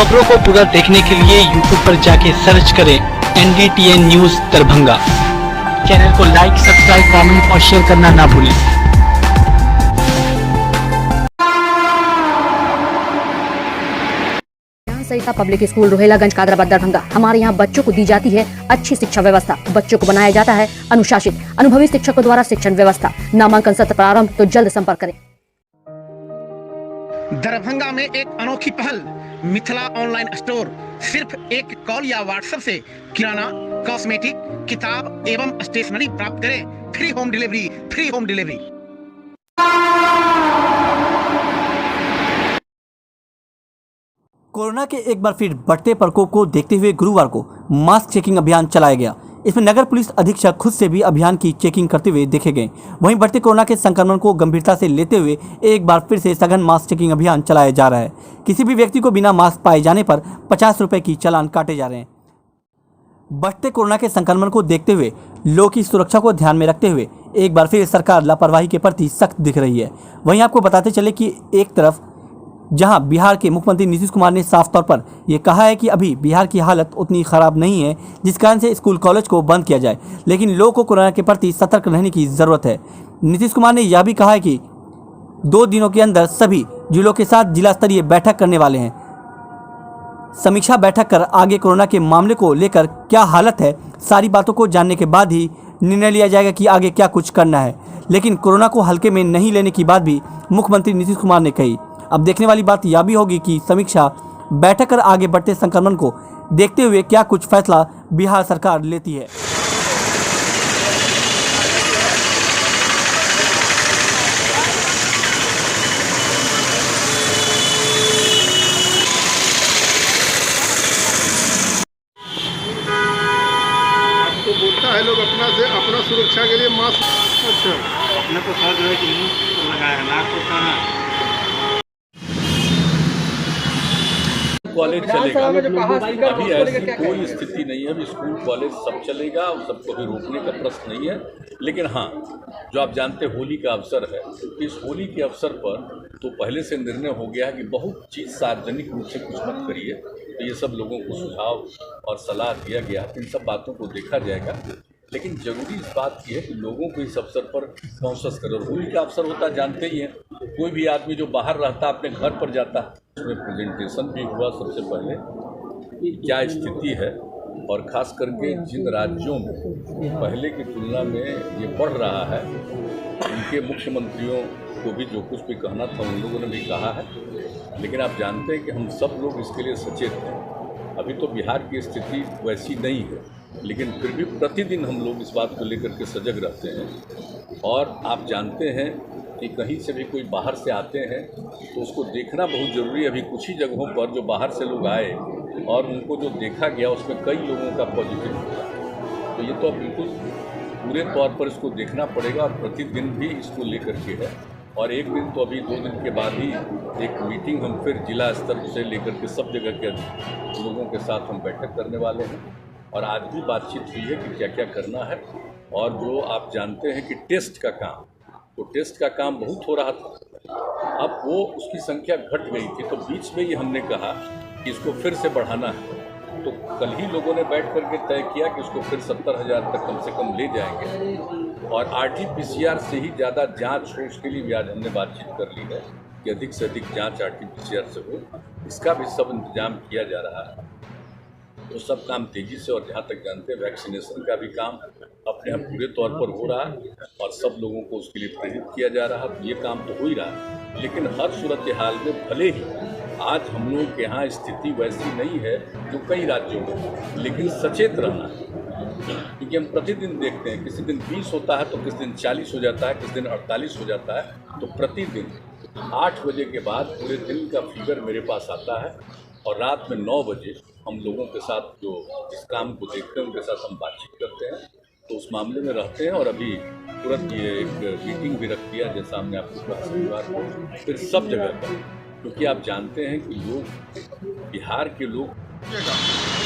खबरों को पूरा देखने के लिए YouTube पर जाके सर्च करें NDTN न्यूज दरभंगा। चैनल को लाइक, सब्सक्राइब, कमेंट और शेयर करना ना भूलें। सरिता पब्लिक स्कूल रोहेलागंज कादराबाद दरभंगा। हमारे यहाँ बच्चों को दी जाती है अच्छी शिक्षा व्यवस्था। बच्चों को बनाया जाता है अनुशासित। अनुभवी शिक्षकों द्वारा शिक्षण व्यवस्था। नामांकन सत्र प्रारंभ, तो जल्द संपर्क करें। दरभंगा में एक अनोखी पहल, मिथिला ऑनलाइन स्टोर। सिर्फ एक कॉल या व्हाट्सएप से किराना, कॉस्मेटिक, किताब एवं स्टेशनरी प्राप्त करें। Free home delivery. कोरोना के एक बार फिर बढ़ते प्रकोप को देखते हुए गुरुवार को मास्क चेकिंग अभियान चलाया गया। इसमें नगर पुलिस अधीक्षक खुद से भी अभियान की चेकिंग करते हुए देखे गए। वहीं बढ़ते कोरोना के संक्रमण को गंभीरता से लेते हुए एक बार फिर से सघन मास्क चेकिंग अभियान चलाया जा रहा है। किसी भी व्यक्ति को बिना मास्क पाए जाने पर 50 रुपये की चालान काटे जा रहे हैं। बढ़ते कोरोना के संक्रमण को देखते हुए लोगों की सुरक्षा को ध्यान में रखते हुए एक बार फिर सरकार लापरवाही के प्रति सख्त दिख रही है। वहीं आपको बताते चले कि एक तरफ जहां बिहार के मुख्यमंत्री नीतीश कुमार ने साफ तौर पर यह कहा है कि अभी बिहार की हालत उतनी ख़राब नहीं है जिस कारण से स्कूल कॉलेज को बंद किया जाए, लेकिन लोगों को कोरोना के प्रति सतर्क रहने की ज़रूरत है। नीतीश कुमार ने यह भी कहा है कि 2 दिनों के अंदर सभी जिलों के साथ जिला स्तरीय बैठक करने वाले हैं। समीक्षा बैठक कर आगे कोरोना के मामले को लेकर क्या हालत है, सारी बातों को जानने के बाद ही निर्णय लिया जाएगा कि आगे क्या कुछ करना है। लेकिन कोरोना को हल्के में नहीं लेने की बात भी मुख्यमंत्री नीतीश कुमार ने कही। अब देखने वाली बात यह भी होगी कि समीक्षा बैठक कर आगे बढ़ते संक्रमण को देखते हुए क्या कुछ फैसला बिहार सरकार लेती है। तो बोलता है लोग अपना सुरक्षा के लिए मास्क। अच्छा, अपने को फर्क है कि मुंह लगाया, नाक को कहाँ कॉलेज चलेगा। अभी ऐसी कोई स्थिति नहीं है, अभी स्कूल कॉलेज सब चलेगा, सबको भी रोकने का प्रश्न नहीं है। लेकिन हाँ, जो आप जानते हैं होली का अवसर है, तो इस होली के अवसर पर तो पहले से निर्णय हो गया है कि बहुत चीज़ सार्वजनिक रूप से कुछ मत करिए। तो ये सब लोगों को सुझाव और सलाह दिया गया, इन सब बातों को देखा जाएगा। लेकिन जरूरी इस बात की है कि लोगों को इस अवसर पर कॉन्शस करो। होली का अवसर होता है, जानते ही हैं, कोई भी आदमी जो बाहर रहता है अपने घर पर जाता है। उसमें प्रेजेंटेशन भी हुआ सबसे पहले कि क्या स्थिति है, और ख़ास करके जिन राज्यों में पहले की तुलना में ये बढ़ रहा है, उनके मुख्यमंत्रियों को भी जो कुछ भी कहना था उन लोगों ने भी कहा है। लेकिन आप जानते हैं कि हम सब लोग इसके लिए सचेत हैं। अभी तो बिहार की स्थिति वैसी नहीं है, लेकिन फिर भी प्रतिदिन हम लोग इस बात को लेकर के सजग रहते हैं। और आप जानते हैं कि कहीं से भी कोई बाहर से आते हैं तो उसको देखना बहुत ज़रूरी है। अभी कुछ ही जगहों पर जो बाहर से लोग आए और उनको जो देखा गया उसमें कई लोगों का पॉजिटिव हुआ। तो ये तो बिल्कुल पूरे तौर पर इसको देखना पड़ेगा और प्रतिदिन भी इसको लेकर के है। और एक दिन तो अभी 2 दिन के बाद ही एक मीटिंग हम फिर जिला स्तर से लेकर के सब जगह के लोगों के साथ हम बैठक करने वाले हैं। और आज भी बातचीत हुई है कि क्या क्या करना है। और जो आप जानते हैं कि टेस्ट का काम, तो टेस्ट का काम बहुत हो रहा था, अब वो उसकी संख्या घट गई थी। तो बीच में ही हमने कहा कि इसको फिर से बढ़ाना है। तो कल ही लोगों ने बैठ करके तय किया कि उसको फिर 70,000 तक कम से कम ले जाएंगे। और RT-PCR से ही ज़्यादा जांच हो, उसके लिए भी आज हमने बातचीत कर ली है कि अधिक से अधिक जांच RT-PCR से हो। इसका भी सब इंतजाम किया जा रहा है। तो सब काम तेज़ी से, और जहाँ तक जानते हैं वैक्सीनेशन का भी काम अपने आप पूरे तौर पर हो रहा है और सब लोगों को उसके लिए प्रेरित किया जा रहा है। तो ये काम तो हो ही रहा है। लेकिन हर सूरत हाल में भले ही आज हम लोग के यहाँ स्थिति वैसी नहीं है जो कई राज्यों में, लेकिन सचेत रहना है। क्योंकि हम प्रतिदिन देखते हैं, किसी दिन 20 होता है तो किसी दिन 40 हो जाता है, किसी दिन 48 हो जाता है। तो प्रतिदिन 8 बजे के बाद पूरे दिन का फिगर मेरे पास आता है और रात में 9 बजे हम लोगों के साथ जो इस काम को देखते हैं उनके साथ हम बातचीत करते हैं। तो उस मामले में रहते हैं। और अभी तुरंत ये एक मीटिंग भी रख दिया, जैसा हमने आपको कहा शनिवार को, फिर सब जगह पर। क्योंकि आप जानते हैं कि लोग, बिहार के लोग,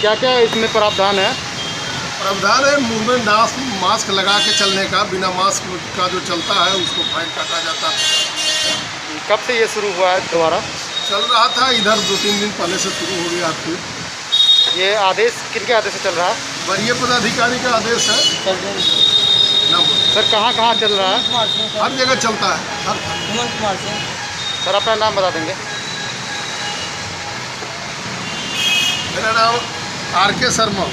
क्या क्या इसमें प्रावधान है? प्रावधान है मुंह में मास्क लगा के चलने का। बिना मास्क का जो चलता है उसको फाइन काटा जाता है। कब से ये शुरू हुआ है दोबारा? चल रहा था, इधर 2-3 दिन पहले से शुरू हो गया फिर। ये आदेश किनके आदेश से चल रहा है? वरीय पदाधिकारी का आदेश है। ना बोलो। सर कहाँ कहाँ चल रहा है? हर जगह चलता है, हर सर अपना नाम बता देंगे? मेरा नाम RK शर्मा।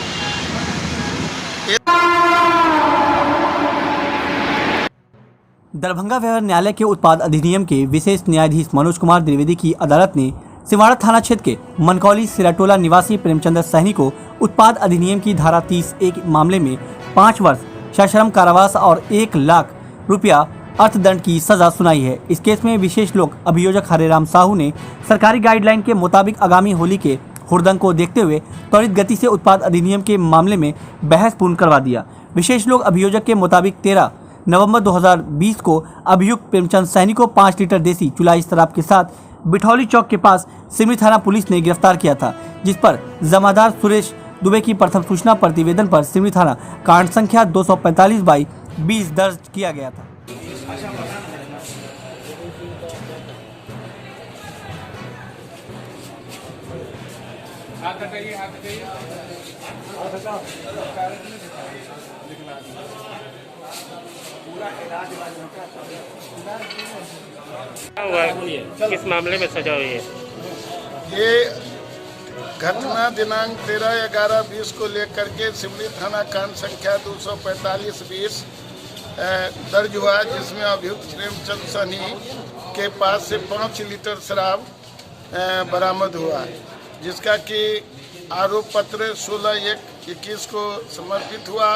दरभंगा व्यवहार न्यायालय के उत्पाद अधिनियम के विशेष न्यायाधीश मनोज कुमार द्विवेदी की अदालत ने सिवाड़ा थाना क्षेत्र के मनकौली सिराटोला निवासी प्रेमचंद्र सहनी को उत्पाद अधिनियम की धारा 30(1) मामले में 5 वर्ष सश्रम कारावास और 1 लाख रुपया अर्थदंड की सजा सुनाई है। इस केस में विशेष लोक अभियोजक हरेराम साहू ने सरकारी गाइडलाइन के मुताबिक आगामी होली के हुड़दंग को देखते हुए त्वरित गति से उत्पाद अधिनियम के मामले में बहस पूर्ण करवा दिया। विशेष लोक अभियोजक के मुताबिक 13 नवंबर 2020 को अभियुक्त प्रेमचंद सहनी को 5 लीटर देसी चुलाई शराब के साथ बिठौली चौक के पास सिमरी थाना पुलिस ने गिरफ्तार किया था, जिस पर जमादार सुरेश दुबे की प्रथम सूचना प्रतिवेदन पर सिमरी थाना कांड संख्या 245/20 दर्ज किया गया था। किस मामले में सजा हुई है? ये घटना दिनांक 13/11/20 को लेकर के सिमरी थाना कांड संख्या 245/20 दर्ज हुआ, जिसमें अभियुक्त प्रेमचंद सहनी के पास से 5 लीटर शराब बरामद हुआ, जिसका कि आरोप पत्र 16/1/21 को समर्पित हुआ,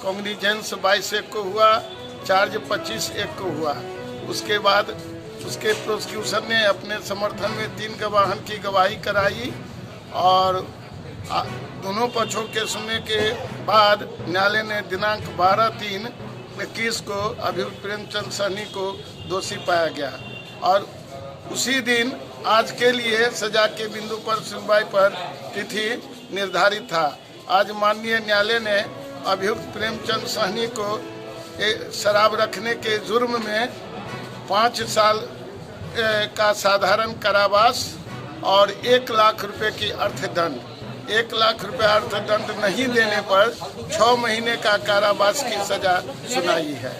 कॉग्निजेंस 22/1 को हुआ, चार्ज 25/1 को हुआ। उसके बाद उसके प्रोसिक्यूशन ने अपने समर्थन में 3 गवाहन की गवाही कराई और दोनों पक्षों के सुनने के बाद न्यायालय ने दिनांक 12/3/21 को अभियुक्त प्रेमचंद सहनी को दोषी पाया गया और उसी दिन आज के लिए सजा के बिंदु पर सुनवाई पर तिथि निर्धारित था। आज माननीय न्यायालय ने अभियुक्त प्रेमचंद सहनी को शराब रखने के जुर्म में 5 साल का साधारण कारावास और 1 लाख रुपए की अर्थदंड, 1 लाख रुपए अर्थदंड नहीं देने पर 6 महीने का कारावास की सजा सुनाई है।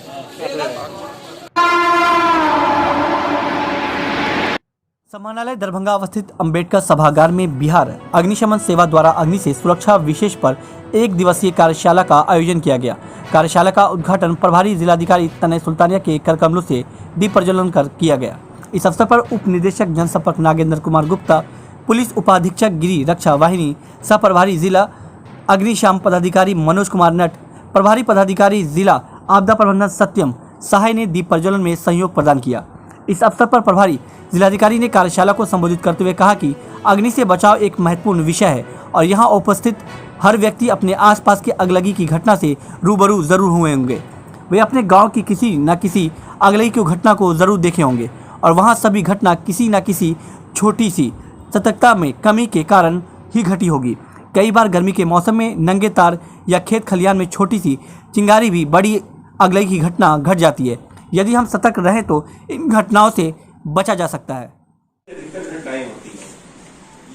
समाहरणालय दरभंगा अवस्थित अंबेडकर सभागार में बिहार अग्निशमन सेवा द्वारा अग्नि से सुरक्षा विशेष पर 1 दिवसीय कार्यशाला का आयोजन किया गया। कार्यशाला का उद्घाटन प्रभारी जिलाधिकारी तनय सुल्तानिया के करकमलों से दीप प्रज्वलन कर किया गया। इस अवसर पर उप निदेशक जनसंपर्क नागेंद्र कुमार गुप्ता, पुलिस उपाधीक्षक गिरी रक्षा वाहिनी, सह प्रभारी जिला अग्निशामक पदाधिकारी मनोज कुमार नट, प्रभारी पदाधिकारी जिला आपदा प्रबंधन सत्यम सहाय ने दीप प्रज्वलन में सहयोग प्रदान किया। इस अवसर पर प्रभारी जिलाधिकारी ने कार्यशाला को संबोधित करते हुए कहा कि अग्नि से बचाव एक महत्वपूर्ण विषय है और यहाँ उपस्थित हर व्यक्ति अपने आसपास के अगलगी की घटना से रूबरू जरूर हुए होंगे। वे अपने गांव की किसी न किसी अगलगी की घटना को जरूर देखे होंगे और वहाँ सभी घटना किसी न किसी छोटी सी सतर्कता में कमी के कारण ही घटी होगी। कई बार गर्मी के मौसम में नंगे तार या खेत खलियान में छोटी सी चिंगारी भी बड़ी अगलगी की घटना घट जाती है। यदि हम सतर्क रहें तो इन घटनाओं से बचा जा सकता है। घटनाएं होती हैं,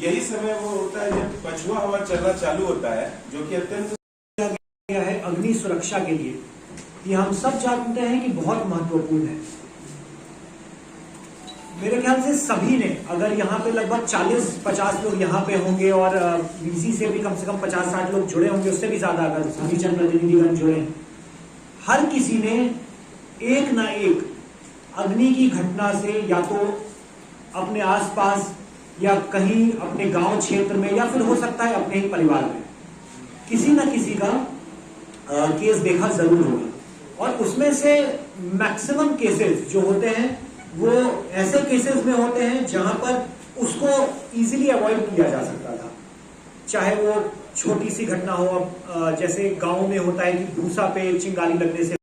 यही समय वो होता है जब पछुआ हवा चलना चालू होता है, जो कि अत्यंत गया है अग्नि सुरक्षा के लिए। ये हम सब जानते हैं कि बहुत महत्वपूर्ण है। मेरे ख्याल से सभी ने, अगर यहाँ पे लगभग 40-50 लोग यहाँ पे होंगे और बीसी से भी कम से कम 50-60 लोग जुड़े होंगे, उससे भी ज्यादा अगर सभी जनप्रतिनिधिगण जुड़े हैं, हर किसी ने एक ना एक अग्नि की घटना से या तो अपने आसपास या कहीं अपने गांव क्षेत्र में या फिर हो सकता है अपने ही परिवार में किसी ना किसी का केस देखा जरूर होगा। और उसमें से मैक्सिमम केसेस जो होते हैं वो ऐसे केसेस में होते हैं जहां पर उसको इजीली अवॉइड किया जा सकता था, चाहे वो छोटी सी घटना हो। अब जैसे गांव में होता है कि भूसा पे चिंगारी लगने से।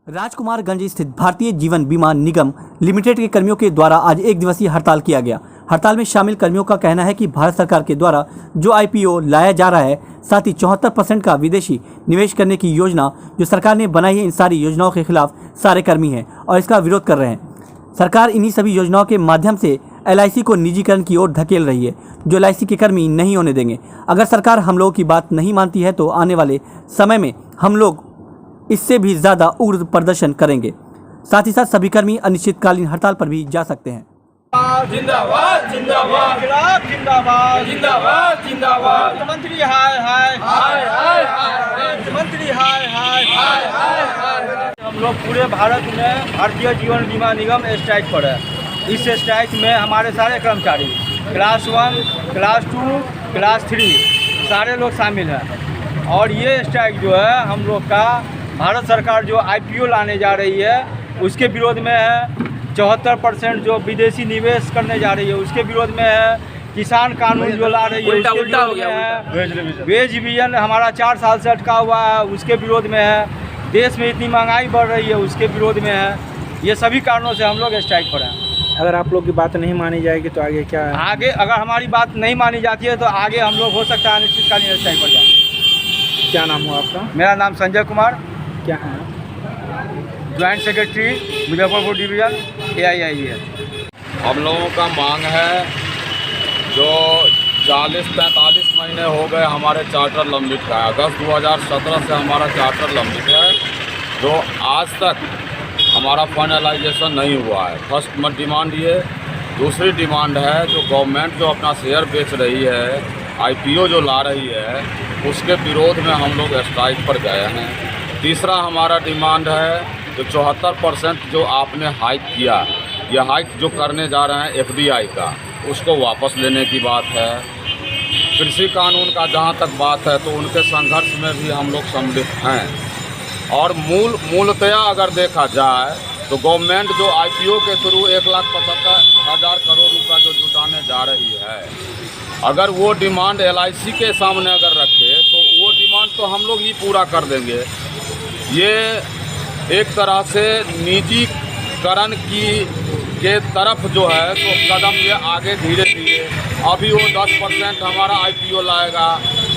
राजकुमारगंज स्थित भारतीय जीवन बीमा निगम लिमिटेड के कर्मियों के द्वारा आज 1 दिवसीय हड़ताल किया गया। हड़ताल में शामिल कर्मियों का कहना है कि भारत सरकार के द्वारा जो IPO लाया जा रहा है, साथ ही 74% का विदेशी निवेश करने की योजना जो सरकार ने बनाई है, इन सारी योजनाओं के खिलाफ सारे कर्मी हैं और इसका विरोध कर रहे हैं। सरकार इन्हीं सभी योजनाओं के माध्यम से LIC को निजीकरण की ओर धकेल रही है, जो LIC के कर्मी नहीं होने देंगे। अगर सरकार हम लोगों की बात नहीं मानती है तो आने वाले समय में हम लोग इससे भी ज़्यादा उग्र प्रदर्शन करेंगे। साथ ही साथ सभी कर्मी अनिश्चितकालीन हड़ताल पर भी जा सकते हैं। जिंदाबाद जिंदाबाद जिंदाबाद जिंदाबाद जिंदाबाद मुख्यमंत्री हाय हाय हाय हाय हाय मुख्यमंत्री हाय हाय हाय हाय हाय। हम लोग पूरे भारत में भारतीय जीवन बीमा निगम स्ट्राइक पर है। इस स्ट्राइक में हमारे सारे कर्मचारी क्लास 1, क्लास 2, क्लास 3 सारे लोग शामिल हैं। और ये स्ट्राइक जो है हम लोग का भारत सरकार जो IPO लाने जा रही है उसके विरोध में है। 74% जो विदेशी निवेश करने जा रही है उसके विरोध में है। किसान कानून जो ला रही है उसके विरोध में है। वेज डिवीजन हमारा 4 साल से अटका हुआ है उसके विरोध में है। देश में इतनी महंगाई बढ़ रही है उसके विरोध में है। ये सभी कारणों से हम लोग स्ट्राइक पर हैं। अगर आप लोग की बात नहीं मानी जाएगी तो आगे क्या है? आगे अगर हमारी बात नहीं मानी जाती है तो आगे हम लोग हो सकता है अनिश्चितकालीन स्ट्राइक पर जाए। क्या नाम हुआ आपका? मेरा नाम संजय कुमार, क्या है? Joint secretary Muzaffarpur division AIIB है। हम लोगों का मांग है जो 40-43 महीने हो गए हमारे चार्टर लंबित है। अगस्त 2017 से हमारा चार्टर लंबित है जो आज तक हमारा फाइनलाइजेशन नहीं हुआ है। फर्स्ट डिमांड ये। दूसरी डिमांड है जो गवर्नमेंट जो अपना शेयर बेच रही है, IPO जो ला रही है उसके विरोध में हम लोग स्ट्राइक पर गए हैं। तीसरा हमारा डिमांड है जो 74% जो आपने हाइक किया, ये हाइक जो करने जा रहे हैं FDI का, उसको वापस लेने की बात है। कृषि कानून का जहाँ तक बात है तो उनके संघर्ष में भी हम लोग सम्मिलित हैं। और मूलतया अगर देखा जाए तो गवर्नमेंट जो IPO के थ्रू 1,75,000 करोड़ रुपया जो जुटाने जा रही है, अगर वो डिमांड LIC के सामने अगर रखे तो वो डिमांड तो हम लोग ही पूरा कर देंगे। ये एक तरह से निजीकरण के तरफ जो है तो कदम ये आगे धीरे धीरे, अभी वो 10% हमारा IPO लाएगा,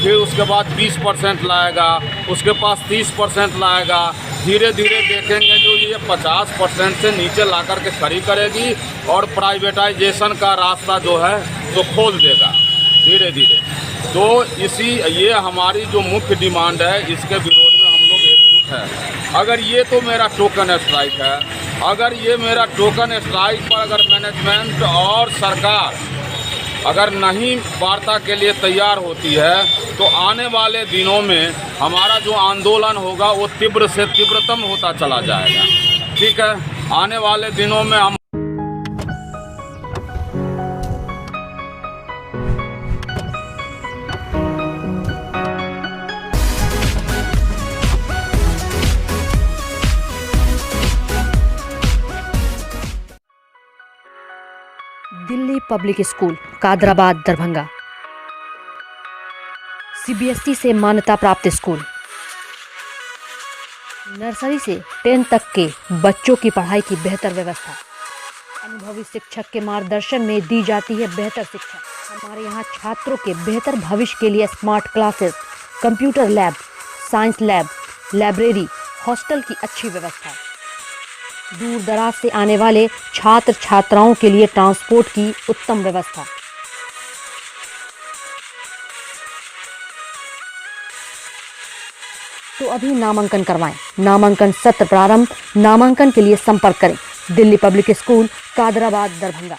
फिर उसके बाद 20% लाएगा, उसके पास 30% लाएगा, धीरे धीरे देखेंगे जो ये 50% से नीचे ला कर के खड़ी करेगी और प्राइवेटाइजेशन का रास्ता जो है तो खोल देगा धीरे धीरे। तो ये हमारी जो मुख्य डिमांड है इसके विरोध में हम लोग एकजुट हैं। अगर ये तो मेरा टोकन स्ट्राइक है, अगर ये मेरा टोकन स्ट्राइक पर अगर मैनेजमेंट और सरकार अगर नहीं वार्ता के लिए तैयार होती है तो आने वाले दिनों में हमारा जो आंदोलन होगा वो तीव्र से तीव्रतम होता चला जाएगा। ठीक है, आने वाले दिनों में हम Delhi public school Kadrabad Darbhanga CBSE से मान्यता प्राप्त स्कूल। नर्सरी से 10 तक के बच्चों की पढ़ाई की बेहतर व्यवस्था। अनुभवी शिक्षक के मार्गदर्शन में दी जाती है बेहतर शिक्षा। हमारे यहाँ छात्रों के बेहतर भविष्य के लिए smart classes, computer lab, science lab, library, hostel की अच्छी व्यवस्था। दूर दराज से आने वाले छात्र छात्राओं के लिए ट्रांसपोर्ट की उत्तम व्यवस्था। तो अभी नामांकन करवाएं। नामांकन सत्र प्रारंभ। नामांकन के लिए संपर्क करें दिल्ली पब्लिक स्कूल कादराबाद दरभंगा।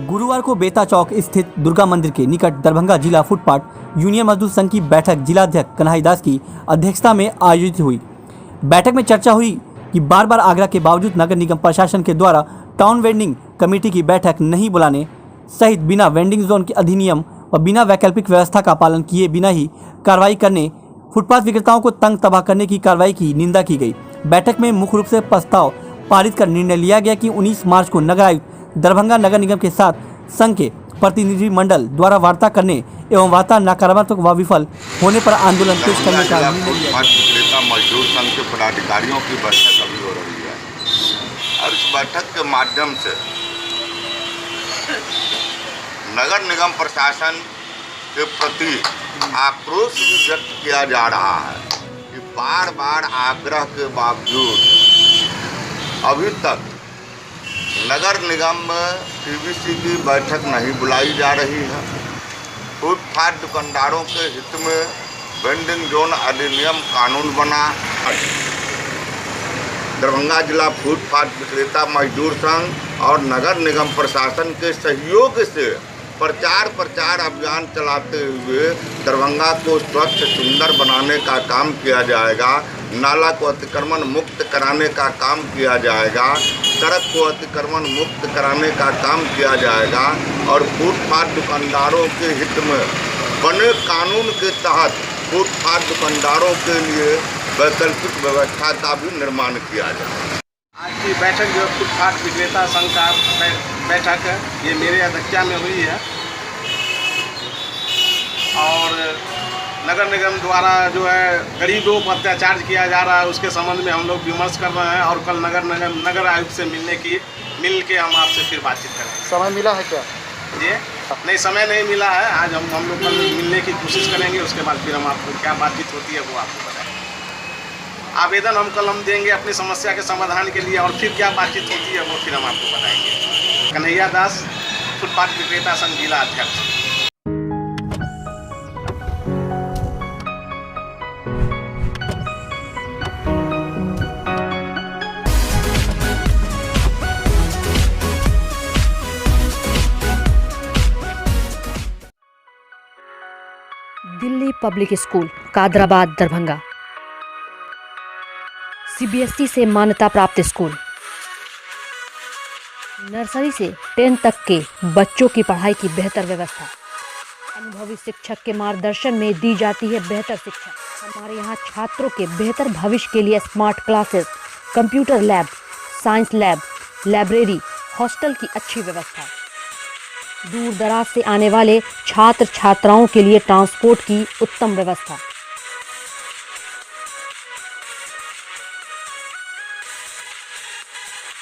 गुरुवार को बेता चौक स्थित दुर्गा मंदिर के निकट दरभंगा जिला फुटपाथ यूनियन मजदूर संघ की बैठक जिलाध्यक्ष कन्हैया दास की अध्यक्षता में आयोजित हुई। बैठक में चर्चा हुई कि बार बार आग्रह के बावजूद नगर निगम प्रशासन के द्वारा टाउन वेंडिंग कमेटी की बैठक नहीं बुलाने सहित बिना वेंडिंग जोन के अधिनियम व बिना वैकल्पिक व्यवस्था का पालन किए बिना ही कार्रवाई करने फुटपाथ विक्रेताओं को तंग तबाह करने की कार्रवाई की निंदा की गई। बैठक में मुख्य रूप से प्रस्ताव पारित कर निर्णय लिया गया कि 19 मार्च को नगर आयुक्त दरभंगा नगर निगम के साथ संघ के प्रतिनिधि मंडल द्वारा वार्ता करने एवं वार्ता नकारात्मक व विफल होने पर आंदोलन तेज करने का निर्णय लिया गया। विक्रेता मजदूर संघ के पदाधिकारियों की बैठक अभी हो रही है और इस बैठक के माध्यम से नगर निगम प्रशासन के प्रति आक्रोश भी व्यक्त किया जा रहा है कि बार बार आग्रह के बावजूद अभी तक नगर निगम में पीबीसी की बैठक नहीं बुलाई जा रही है। फुटपाथ दुकानदारों के हित में वेंडिंग जोन अधिनियम कानून बना। दरभंगा जिला फुटपाथ विक्रेता मजदूर संघ और नगर निगम प्रशासन के सहयोग से प्रचार अभियान चलाते हुए दरभंगा को स्वच्छ सुंदर बनाने का काम किया जाएगा। नाला को अतिक्रमण मुक्त कराने का काम किया जाएगा। सड़क को अतिक्रमण मुक्त कराने का काम किया जाएगा और फुटपाथ दुकानदारों के हित में बने कानून के तहत फुटपाथ दुकानदारों के लिए वैकल्पिक व्यवस्था का भी निर्माण किया जाए। आज की बैठक जो फुटपाथ विक्रेता संघ का बैठक है, ये मेरे अध्यक्षता में हुई है और नगर निगम द्वारा जो है गरीबों पर अत्याचार किया जा रहा है उसके संबंध में हम लोग विमर्श कर रहे हैं और कल नगर आयुक्त से मिल के हम आपसे फिर बातचीत करेंगे। समय मिला है क्या? जी नहीं, समय नहीं मिला है। आज हम लोग कल मिलने की कोशिश करेंगे, उसके बाद फिर हम आपको क्या बातचीत होती है वो आपको बताएंगे। आवेदन हम देंगे अपनी समस्या के समाधान के लिए और फिर क्या बातचीत होती है वो फिर हम आपको बताएंगे। कन्हैया दास, फुटपाथ विक्रेता संघ जिला अध्यक्ष। Delhi public school Kadrabad Darbhanga CBSE से मान्यता प्राप्त स्कूल। नर्सरी से 10 तक के बच्चों की पढ़ाई की बेहतर व्यवस्था। अनुभवी शिक्षक के मार्गदर्शन में दी जाती है बेहतर शिक्षा। हमारे यहाँ छात्रों के बेहतर भविष्य के लिए smart classes, computer lab, science lab, library, hostel की अच्छी व्यवस्था। दूर दराज से आने वाले छात्र छात्राओं के लिए ट्रांसपोर्ट की उत्तम व्यवस्था।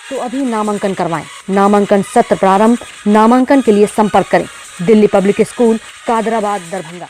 तो अभी नामांकन करवाएं। नामांकन सत्र प्रारंभ। नामांकन के लिए संपर्क करें दिल्ली पब्लिक स्कूल कादराबाद दरभंगा।